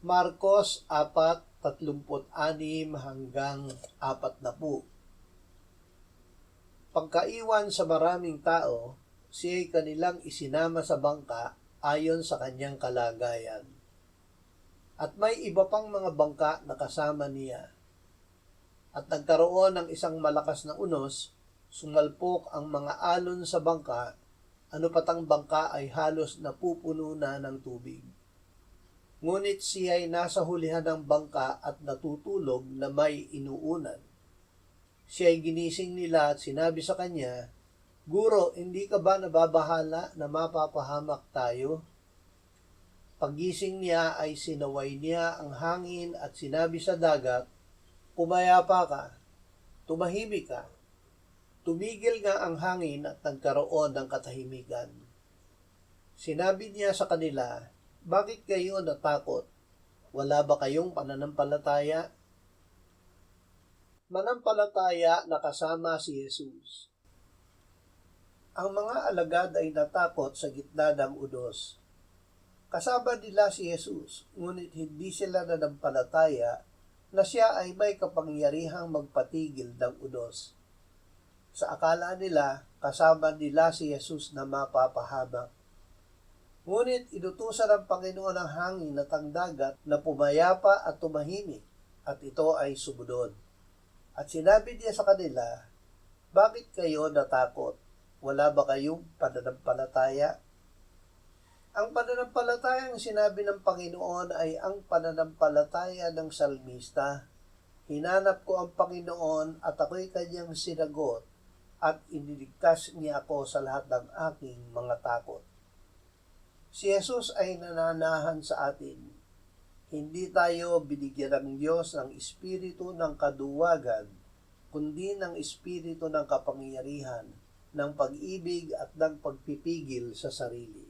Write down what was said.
Marcos 4:36 hanggang 40. Pagkaiwan sa maraming tao, siya'y kanilang isinama sa bangka ayon sa kanyang kalagayan. At may iba pang mga bangka na kasama niya. At nagkaroon ng isang malakas na unos, sumalpok ang mga alon sa bangka, ano patang bangka ay halos napupuno na ng tubig. Ngunit siya ay nasa hulihan ng bangka at natutulog na may inuunan. Siya ay ginising nila at sinabi sa kanya, "Guro, hindi ka ba nababahala na mapapahamak tayo?" Paggising niya ay sinaway niya ang hangin at sinabi sa dagat, "Pumayapa ka, tumahimik ka." Tumigil nga ang hangin at nagkaroon ng katahimikan. Sinabi niya sa kanila, "Bakit kayo natakot? Wala ba kayong pananampalataya?" Manampalataya na kasama si Jesus. Ang mga alagad ay natakot sa gitna ng unos. Kasama nila si Jesus, ngunit hindi sila nanampalataya na siya ay may kapangyarihang magpatigil ng unos. Sa akala nila, kasama nila si Jesus na mapapahamak. Ngunit inutusan ng Panginoon ang hangin at ang dagat na pumayapa at tumahimik, at ito ay sumunod. At sinabi niya sa kanila, "Bakit kayo natakot? Wala ba kayong pananampalataya?" Ang pananampalatayang sinabi ng Panginoon ay ang pananampalataya ng salmista. "Hinanap ko ang Panginoon at ako'y kanyang sinagot at iniligtas niya ako sa lahat ng aking mga takot." Si Jesus ay nananahan sa atin. Hindi tayo binigyan ng Diyos ng espiritu ng kaduwagan, kundi ng espiritu ng kapangyarihan, ng pag-ibig at ng pagpipigil sa sarili.